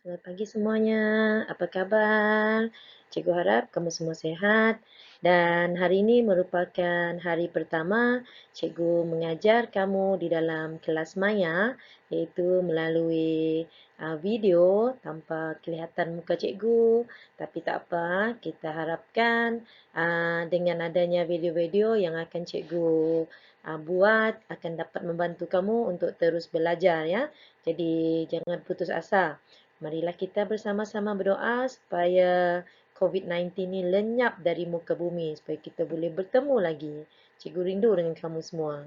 Selamat pagi semuanya. Apa kabar? Cikgu harap kamu semua sehat. Dan hari ini merupakan hari pertama cikgu mengajar kamu di dalam kelas maya, iaitu melalui video tanpa kelihatan muka cikgu. Tapi tak apa, kita harapkan dengan adanya video-video yang akan cikgu buat akan dapat membantu kamu untuk terus belajar ya. Jadi jangan putus asa. Marilah kita bersama-sama berdoa supaya COVID-19 ni lenyap dari muka bumi, supaya kita boleh bertemu lagi. Cikgu rindu dengan kamu semua.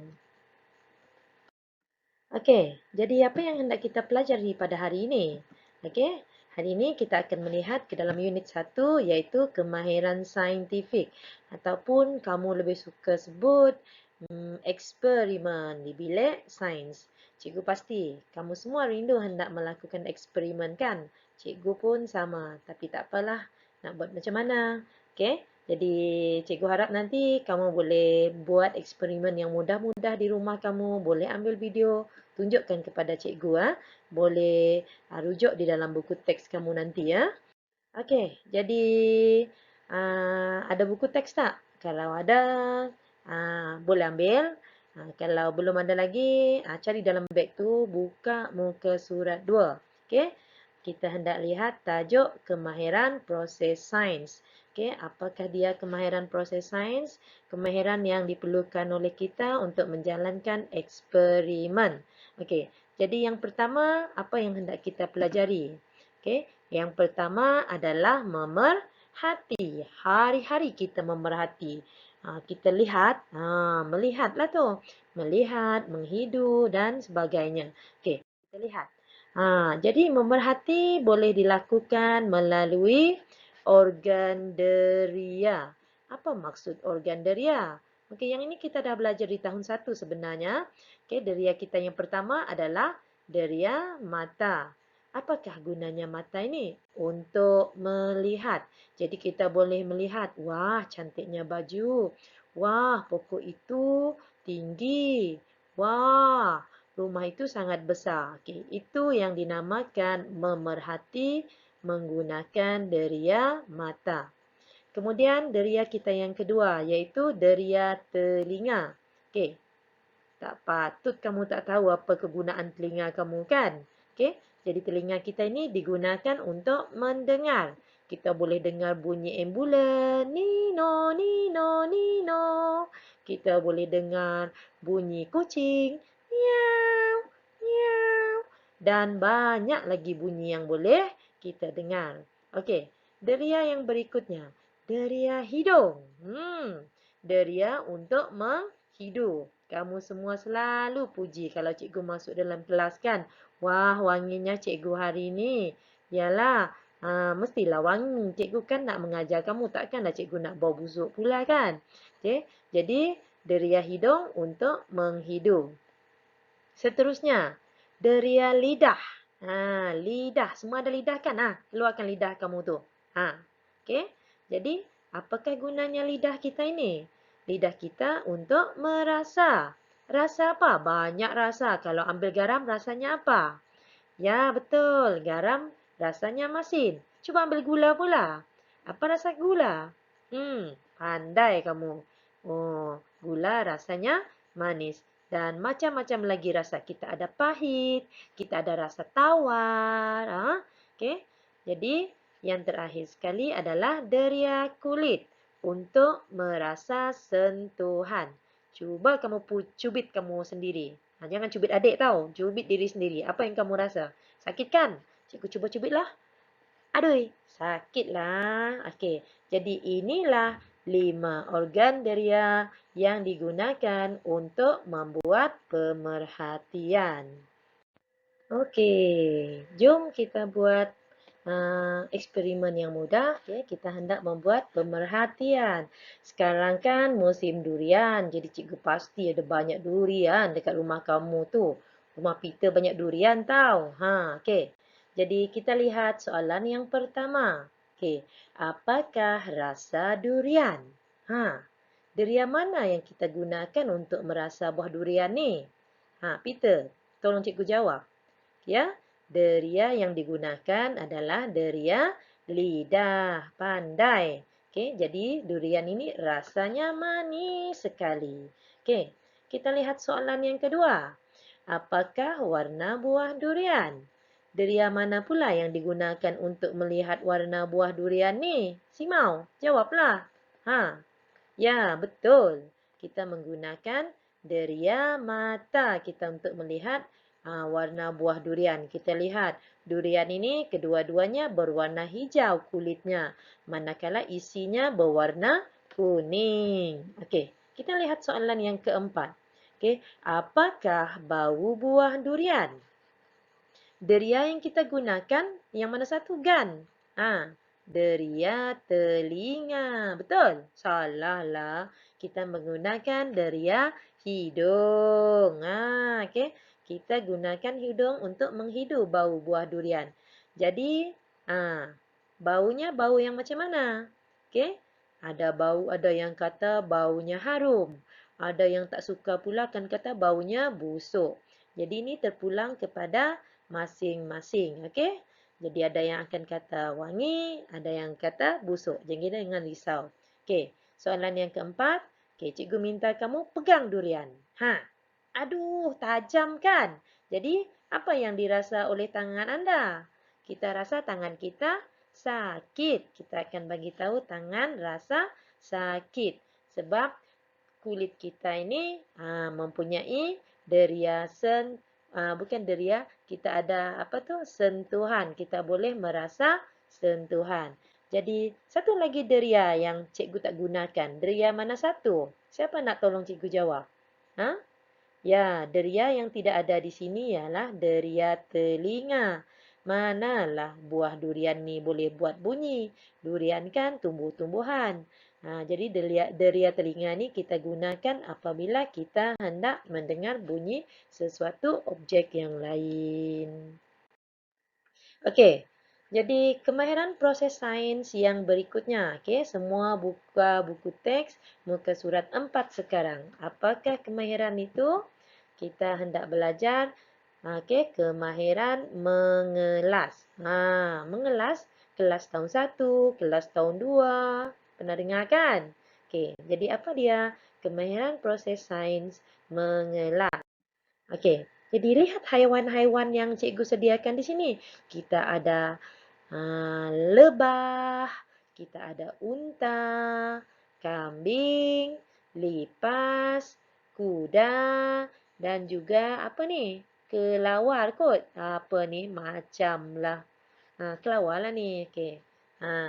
Okey, jadi apa yang hendak kita pelajari pada hari ini? Okey, hari ini kita akan melihat ke dalam unit 1 iaitu kemahiran saintifik ataupun kamu lebih suka sebut eksperimen di bilik sains. Cikgu pasti kamu semua rindu hendak melakukan eksperimen kan? Cikgu pun sama, tapi tak apalah, nak buat macam mana? Okey, jadi cikgu harap nanti kamu boleh buat eksperimen yang mudah-mudah di rumah kamu, boleh ambil video, tunjukkan kepada cikgu. Boleh rujuk di dalam buku teks kamu nanti ya. Okey, jadi ada buku teks tak? Kalau ada, boleh ambil. Kalau belum ada lagi, cari dalam beg tu, buka muka surat 2. Okey, kita hendak lihat tajuk kemahiran proses sains. Okey, apakah dia kemahiran proses sains? Kemahiran yang diperlukan oleh kita untuk menjalankan eksperimen. Okey, jadi yang pertama, apa yang hendak kita pelajari? Okey, yang pertama adalah memerhati. Hari-hari kita memerhati. Kita lihat, melihatlah tu. Melihat, menghidu dan sebagainya. Okey, kita lihat. Jadi memerhati boleh dilakukan melalui organ deria. Apa maksud organ deria? Okey, yang ini kita dah belajar di tahun 1 sebenarnya. Okey, deria kita yang pertama adalah deria mata. Apakah gunanya mata ini? Untuk melihat. Jadi kita boleh melihat, wah cantiknya baju. Wah pokok itu tinggi. Wah rumah itu sangat besar. Okay, itu yang dinamakan memerhati menggunakan deria mata. Kemudian deria kita yang kedua iaitu deria telinga. Okay, tak patut kamu tak tahu apa kegunaan telinga kamu kan? Okey, jadi telinga kita ini digunakan untuk mendengar. Kita boleh dengar bunyi ambulan, nino, nino, nino. Kita boleh dengar bunyi kucing, miau, miau. Dan banyak lagi bunyi yang boleh kita dengar. Okey, deria yang berikutnya. Deria hidung. Deria untuk menghidu. Kamu semua selalu puji kalau cikgu masuk dalam kelas kan. Wah, wanginya cikgu hari ini. Yalah, mestilah wangi. Cikgu kan nak mengajar kamu. Takkanlah cikgu nak bau busuk pula kan. Okay? Jadi, deria hidung untuk menghidu. Seterusnya, deria lidah. Lidah. Semua ada lidah kan? Keluarkan lidah kamu tu. Okay? Jadi, apakah gunanya lidah kita ini? Lidah kita untuk merasa. Rasa apa? Banyak rasa. Kalau ambil garam, rasanya apa? Ya, betul. Garam rasanya masin. Cuba ambil gula pula. Apa rasa gula? Pandai kamu. Oh, gula rasanya manis. Dan macam-macam lagi rasa. Kita ada pahit, kita ada rasa tawar. Okey. Jadi, yang terakhir sekali adalah deria kulit untuk merasa sentuhan. Cuba kamu cubit kamu sendiri. Jangan cubit adik tau. Cubit diri sendiri. Apa yang kamu rasa? Sakit kan? Cikgu cuba cubitlah. Aduh, sakitlah. Okey. Jadi inilah 5 organ deria yang digunakan untuk membuat pemerhatian. Okey, jom kita buat eksperimen yang mudah. Okay, kita hendak membuat pemerhatian. Sekarang kan musim durian, jadi cikgu pasti ada banyak durian dekat rumah kamu tu. Rumah Peter banyak durian tau. Okay. Jadi kita lihat soalan yang pertama. Okay, apakah rasa durian? Durian mana yang kita gunakan untuk merasa buah durian ni? Peter, tolong cikgu jawab. Ya, Deria yang digunakan adalah deria lidah pandai. Okey, jadi durian ini rasanya manis sekali. Okey, kita lihat soalan yang kedua. Apakah warna buah durian? Deria mana pula yang digunakan untuk melihat warna buah durian ni? Simau, jawablah. Ha, ya, betul. Kita menggunakan deria mata kita untuk melihat warna buah durian. Kita lihat durian ini kedua-duanya berwarna hijau kulitnya, manakala isinya berwarna kuning. Okey, kita lihat soalan yang keempat. Okey, apakah bau buah durian? Deria yang kita gunakan yang mana satu? Gan. Deria telinga. Betul? Salah lah. Kita menggunakan deria hidung. Okey. Kita gunakan hidung untuk menghidu bau buah durian. Jadi, baunya bau yang macam mana? Okey. Ada yang kata baunya harum. Ada yang tak suka pula kan kata baunya busuk. Jadi ini terpulang kepada masing-masing. Okey. Jadi ada yang akan kata wangi, ada yang kata busuk. Jangan risau. Okey. Soalan yang keempat. Okey, cikgu minta kamu pegang durian. Aduh, tajam kan? Jadi, apa yang dirasa oleh tangan anda? Kita rasa tangan kita sakit. Kita akan bagi tahu tangan rasa sakit. Sebab kulit kita ini mempunyai deria bukan deria, kita ada sentuhan. Kita boleh merasa sentuhan. Jadi, satu lagi deria yang cikgu tak gunakan. Deria mana satu? Siapa nak tolong cikgu jawab? Ya, deria yang tidak ada di sini ialah deria telinga. Manalah buah durian ni boleh buat bunyi. Durian kan tumbuh-tumbuhan. Jadi deria telinga ni kita gunakan apabila kita hendak mendengar bunyi sesuatu objek yang lain. Okey, jadi kemahiran proses sains yang berikutnya. Okey, semua buka buku teks muka surat 4 sekarang. Apakah kemahiran itu? Kita hendak belajar kemahiran mengelas. Mengelas kelas tahun 1, kelas tahun 2. Pernah dengar kan? Okey, jadi apa dia? Kemahiran proses sains mengelas. Okey, jadi lihat haiwan-haiwan yang cikgu sediakan di sini. Kita ada lebah, kita ada unta, kambing, lipas, kuda, dan juga apa ni? Kelawar kot. Apa ni? Macam lah. Kelawar lah ni. Okey.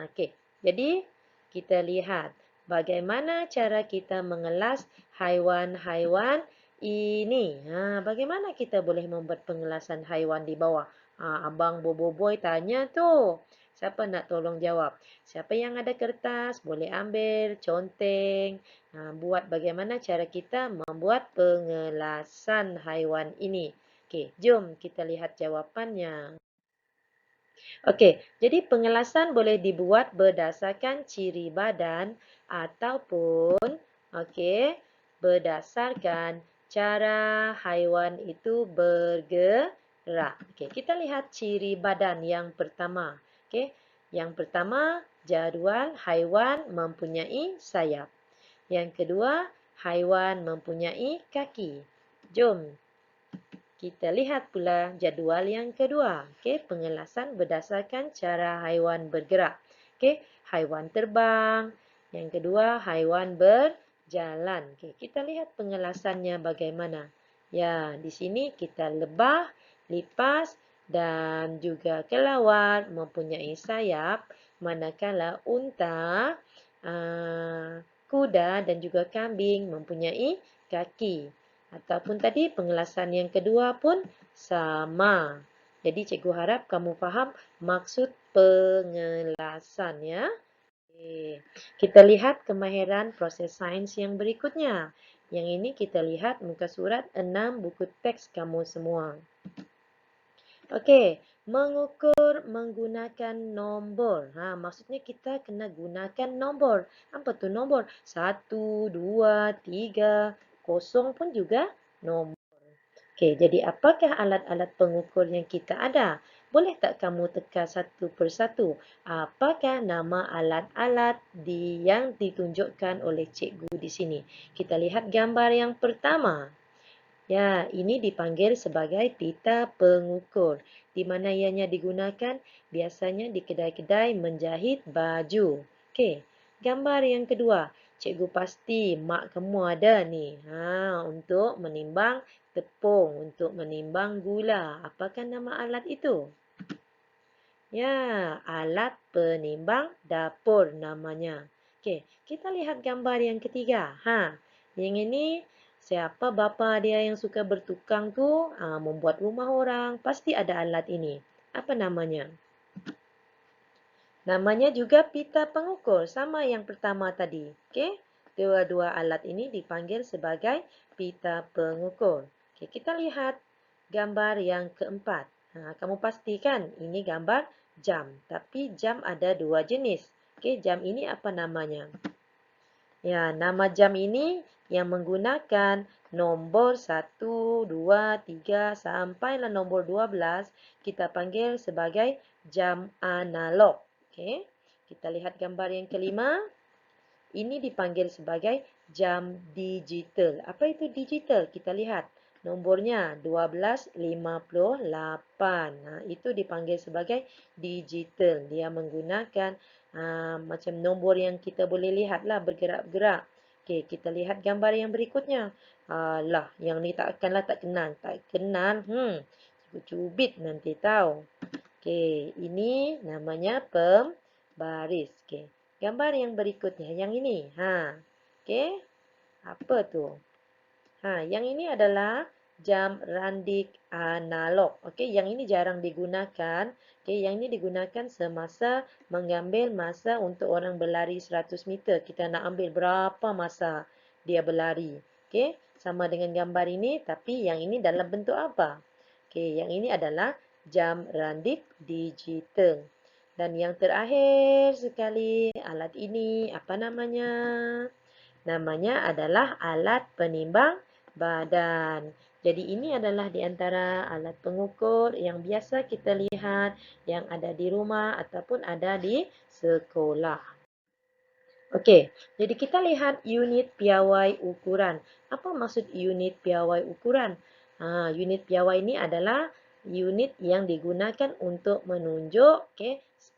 Okey. Jadi, kita lihat bagaimana cara kita mengelas haiwan-haiwan ini. Bagaimana kita boleh membuat pengelasan haiwan di bawah? Abang Boboiboy tanya tu. Siapa nak tolong jawab? Siapa yang ada kertas boleh ambil, conteng. Buat bagaimana cara kita membuat pengelasan haiwan ini. Okey, jom kita lihat jawapannya. Okey, jadi pengelasan boleh dibuat berdasarkan ciri badan ataupun berdasarkan cara haiwan itu bergerak. Okey, kita lihat ciri badan yang pertama. Okey, yang pertama jadual haiwan mempunyai sayap. Yang kedua, haiwan mempunyai kaki. Jom kita lihat pula jadual yang kedua. Pengelasan berdasarkan cara haiwan bergerak. Haiwan terbang. Yang kedua, haiwan berjalan. Kita lihat pengelasannya bagaimana. Ya, di sini kita lebah, lipas dan juga kelawar mempunyai sayap. Manakala unta, kuda dan juga kambing mempunyai kaki. Ataupun tadi pengelasan yang kedua pun sama. Jadi cikgu harap kamu faham maksud pengelasan ya. Kita lihat kemahiran proses sains yang berikutnya. Yang ini kita lihat muka surat 6 buku teks kamu semua. Okey, mengukur menggunakan nombor. Maksudnya kita kena gunakan nombor. Apa tu nombor? 1, 2, 3, 0 pun juga nombor. Okey, jadi apakah alat-alat pengukur yang kita ada? Boleh tak kamu teka satu persatu? Apakah nama alat-alat yang ditunjukkan oleh cikgu di sini? Kita lihat gambar yang pertama. Ya, ini dipanggil sebagai pita pengukur. Di mana ianya digunakan? Biasanya di kedai-kedai menjahit baju. Okey, gambar yang kedua. Cikgu pasti mak kamu ada ni. Untuk menimbang tepung, untuk menimbang gula. Apakah nama alat itu? Ya, alat penimbang dapur namanya. Okey, kita lihat gambar yang ketiga. Yang ini siapa bapa dia yang suka bertukang tu, membuat rumah orang, pasti ada alat ini. Apa namanya? Namanya juga pita pengukur, sama yang pertama tadi. Okey, dua-dua alat ini dipanggil sebagai pita pengukur. Okey, kita lihat gambar yang keempat. Kamu pastikan ini gambar jam, tapi jam ada dua jenis. Okey, jam ini apa namanya? Ya, nama jam ini yang menggunakan nombor 1, 2, 3 sampailah nombor 12 kita panggil sebagai jam analog. Okey. Kita lihat gambar yang kelima. Ini dipanggil sebagai jam digital. Apa itu digital? Kita lihat. Nombornya 1258. Itu dipanggil sebagai digital. Dia menggunakan macam nombor yang kita boleh lihatlah bergerak-gerak. Okey, kita lihat gambar yang berikutnya. Lah, yang ni takkanlah tak kenal. Tak kenal. Cikgu cubit nanti tahu. Okey, ini namanya pembaris. Okey. Gambar yang berikutnya, yang ini. Okey. Apa tu? Yang ini adalah jam randik analog. Okey, yang ini jarang digunakan. Okey, yang ini digunakan semasa mengambil masa untuk orang berlari 100 meter. Kita nak ambil berapa masa dia berlari. Okey, sama dengan gambar ini, tapi yang ini dalam bentuk apa? Okey, yang ini adalah jam randik digital. Dan yang terakhir sekali, alat ini apa namanya? Namanya adalah alat penimbang badan. Jadi ini adalah di antara alat pengukur yang biasa kita lihat yang ada di rumah ataupun ada di sekolah. Okey, jadi kita lihat unit piawai ukuran. Apa maksud unit piawai ukuran? Unit piawai ini adalah unit yang digunakan untuk menunjuk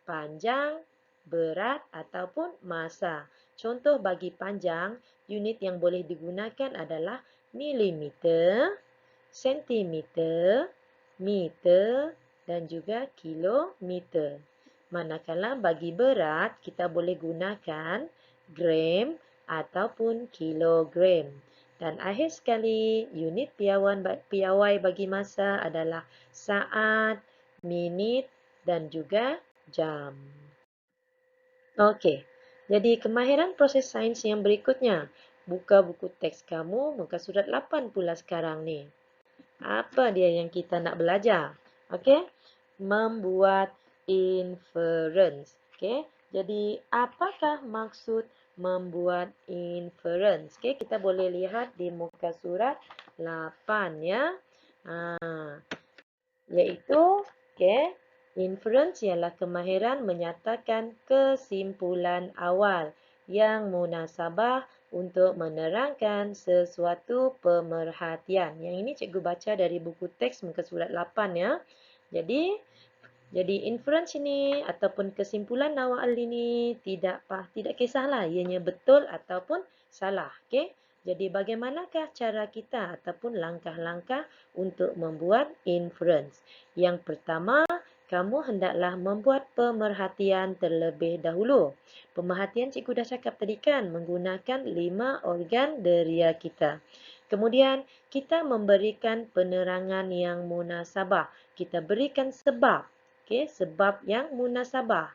panjang, berat ataupun massa. Contoh bagi panjang, unit yang boleh digunakan adalah milimeter, sentimeter, meter dan juga kilometer. Manakala bagi berat, kita boleh gunakan gram ataupun kilogram. Dan akhir sekali, unit piawai bagi masa adalah saat, minit dan juga jam. Okey, jadi kemahiran proses sains yang berikutnya. Buka buku teks kamu, muka surat 8 pula sekarang ni. Apa dia yang kita nak belajar? Okey, membuat inference. Okey, jadi apakah maksud membuat inference? Okey, kita boleh lihat di muka surat 8 ya. Iaitu inference ialah kemahiran menyatakan kesimpulan awal yang munasabah untuk menerangkan sesuatu pemerhatian. Yang ini cikgu baca dari buku teks muka surat 8 ya. Jadi inference ini ataupun kesimpulan awal ini tidak kisahlah ianya betul ataupun salah. Okey. Jadi bagaimanakah cara kita ataupun langkah-langkah untuk membuat inference? Yang pertama, kamu hendaklah membuat pemerhatian terlebih dahulu. Pemerhatian cikgu dah cakap tadi kan menggunakan 5 organ deria kita. Kemudian kita memberikan penerangan yang munasabah. Kita berikan sebab. Sebab yang munasabah.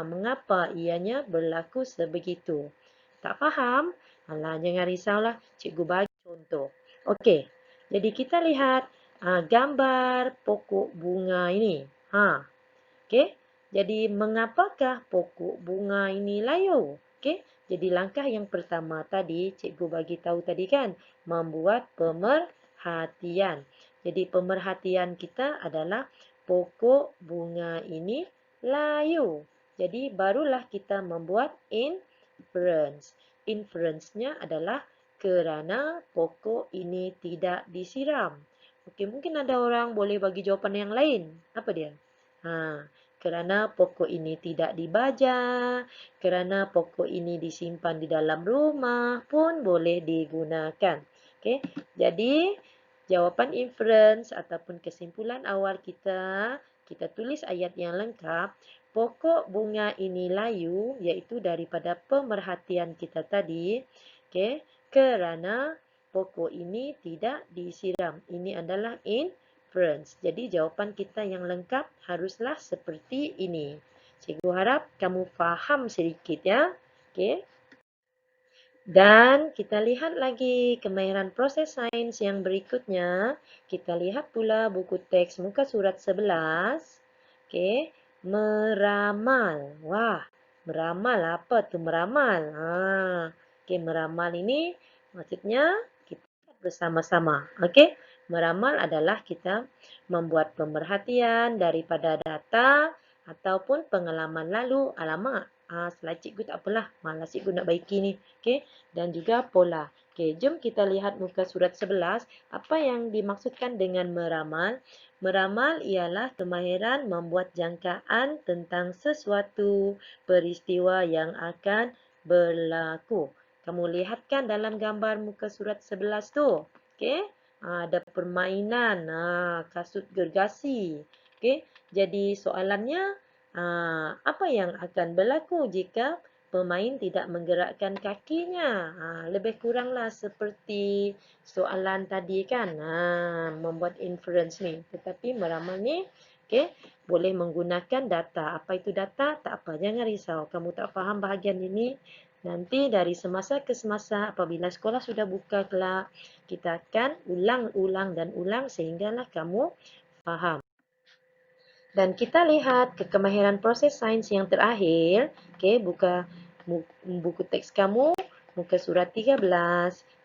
Mengapa ianya berlaku sebegitu? Tak faham? Jangan risaulah, cikgu bagi contoh. Okey, jadi kita lihat gambar pokok bunga ini. Okey, jadi mengapakah pokok bunga ini layu? Okey, jadi langkah yang pertama tadi, cikgu bagi tahu tadi kan, membuat pemerhatian. Jadi pemerhatian kita adalah pokok bunga ini layu. Jadi barulah kita membuat inference. Inference-nya adalah kerana pokok ini tidak disiram. Okey, mungkin ada orang boleh bagi jawapan yang lain. Apa dia? Kerana pokok ini tidak dibaja, kerana pokok ini disimpan di dalam rumah pun boleh digunakan. Okey, jadi jawapan inference ataupun kesimpulan awal kita tulis ayat yang lengkap. Pokok bunga ini layu, iaitu daripada pemerhatian kita tadi. Okey, kerana pokok ini tidak disiram. Ini adalah inference. Jadi jawapan kita yang lengkap haruslah seperti ini. Cikgu harap kamu faham sedikit ya. Okey. Dan kita lihat lagi kemahiran proses sains yang berikutnya. Kita lihat pula buku teks muka surat 11. Okey, meramal. Wah, meramal apa tu meramal? Okey, meramal ini maksudnya kita bersama-sama. Okey, meramal adalah kita membuat pemerhatian daripada data ataupun pengalaman lalu. Alamak, slide cikgu tak apalah. Malas cikgu nak baiki ni. Okey, dan juga pola. Okey, jom kita lihat muka surat 11. Apa yang dimaksudkan dengan meramal? Meramal ialah kemahiran membuat jangkaan tentang sesuatu peristiwa yang akan berlaku. Kamu lihat kan dalam gambar muka surat 11 tu. Okey, ada permainan kasut gergasi. Okey, jadi soalannya apa yang akan berlaku jika pemain tidak menggerakkan kakinya? Lebih kuranglah seperti soalan tadi kan, membuat inference ni. Tetapi meramal ni, okay, boleh menggunakan data. Apa itu data? Tak apa, jangan risau. Kamu tak faham bahagian ini, nanti dari semasa ke semasa apabila sekolah sudah buka kelak, kita akan ulang dan ulang sehinggalah kamu faham. Dan kita lihat kemahiran proses sains yang terakhir. Okay, buka buku teks kamu, muka surat 13,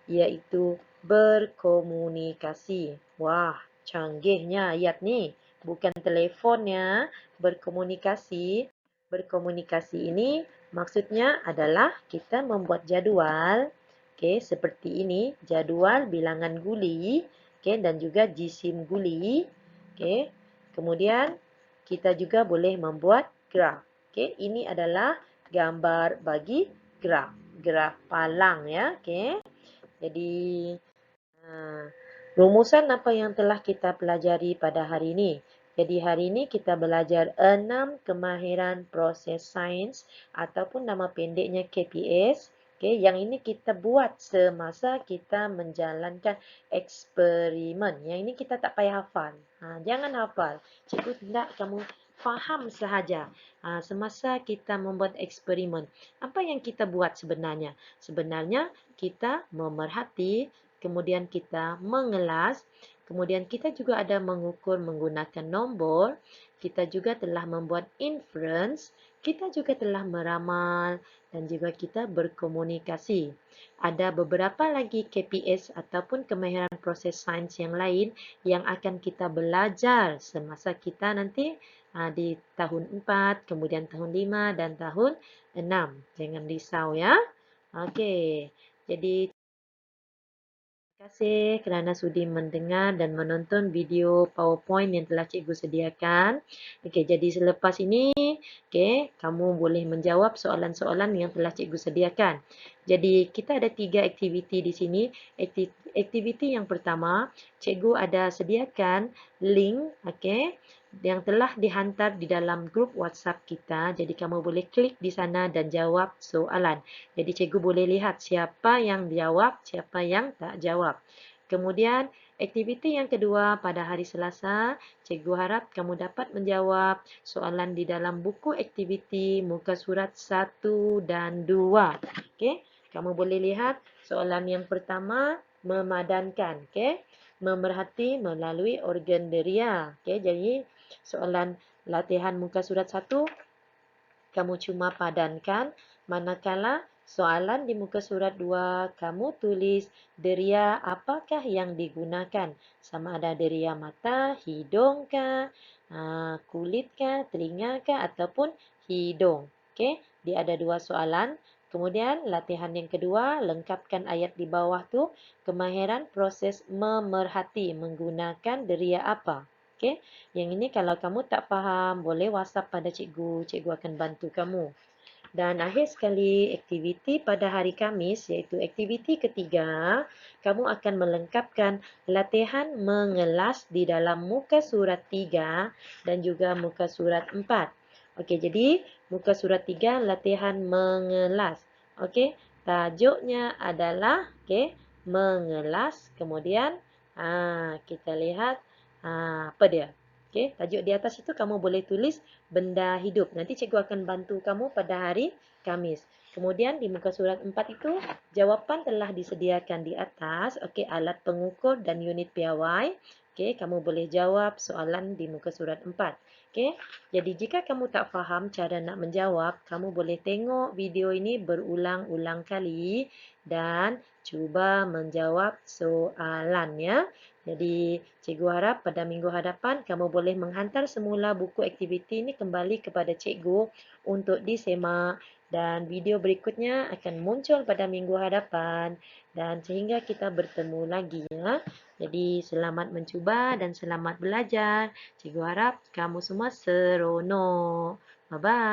iaitu berkomunikasi. Wah, canggihnya ayat ni. Bukan telefonnya, berkomunikasi. Berkomunikasi ini maksudnya adalah kita membuat jadual. Okay, seperti ini, jadual bilangan guli, okay, dan juga jisim guli. Okay, kemudian kita juga boleh membuat graf. Okey, ini adalah gambar bagi graf. Graf palang ya. Okey. Jadi rumusan apa yang telah kita pelajari pada hari ini? Jadi hari ini kita belajar 6 kemahiran proses sains ataupun nama pendeknya KPS. Okay, yang ini kita buat semasa kita menjalankan eksperimen. Yang ini kita tak payah hafal. Jangan hafal. Cikgu tidak kamu faham sahaja. Semasa kita membuat eksperimen. Apa yang kita buat sebenarnya? Sebenarnya kita memerhati, kemudian kita mengelas, kemudian kita juga ada mengukur menggunakan nombor, kita juga telah membuat inference, kita juga telah meramal dan juga kita berkomunikasi. Ada beberapa lagi KPS ataupun kemahiran proses sains yang lain yang akan kita belajar semasa kita nanti di tahun 4, kemudian tahun 5 dan tahun 6. Jangan risau ya. Okey. Jadi terima kasih kerana sudi mendengar dan menonton video PowerPoint yang telah cikgu sediakan. Okey, jadi selepas ini, okey, kamu boleh menjawab soalan-soalan yang telah cikgu sediakan. Jadi kita ada 3 aktiviti di sini. Aktiviti yang pertama, cikgu ada sediakan link, okey, yang telah dihantar di dalam grup WhatsApp kita. Jadi kamu boleh klik di sana dan jawab soalan. Jadi cikgu boleh lihat siapa yang jawab, siapa yang tak jawab. Kemudian aktiviti yang kedua pada hari Selasa, cikgu harap kamu dapat menjawab soalan di dalam buku aktiviti muka surat 1 dan 2. Okey, kamu boleh lihat soalan yang pertama memadankan, okey. Memerhati melalui organ deria. Okey, jadi soalan latihan muka surat 1 kamu cuma padankan, manakala Soalan di muka surat 2, kamu tulis deria apakah yang digunakan? Sama ada deria mata, hidung kah, kulit kah, telinga kah, ataupun hidung. Okey, dia ada 2 soalan. Kemudian latihan yang kedua, lengkapkan ayat di bawah tu, kemahiran proses memerhati menggunakan deria apa. Okey, yang ini kalau kamu tak faham, boleh WhatsApp pada cikgu. Cikgu akan bantu kamu. Dan akhir sekali, aktiviti pada hari Khamis, iaitu aktiviti ketiga, kamu akan melengkapkan latihan mengelas di dalam muka surat 3 dan juga muka surat 4. Okey, jadi muka surat 3, latihan mengelas. Okey, tajuknya adalah mengelas. Kemudian, kita lihat apa dia. Okey, tajuk di atas itu kamu boleh tulis benda hidup. Nanti cikgu akan bantu kamu pada hari Khamis. Kemudian di muka surat 4 itu, jawapan telah disediakan di atas. Okey, alat pengukur dan unit piawai. Okey, kamu boleh jawab soalan di muka surat 4. Okey, jadi jika kamu tak faham cara nak menjawab, kamu boleh tengok video ini berulang-ulang kali dan cuba menjawab soalannya. Jadi, cikgu harap pada minggu hadapan kamu boleh menghantar semula buku aktiviti ini kembali kepada cikgu untuk disemak dan video berikutnya akan muncul pada minggu hadapan dan sehingga kita bertemu lagi ya. Jadi, selamat mencuba dan selamat belajar. Cikgu harap kamu semua seronok. Bye-bye.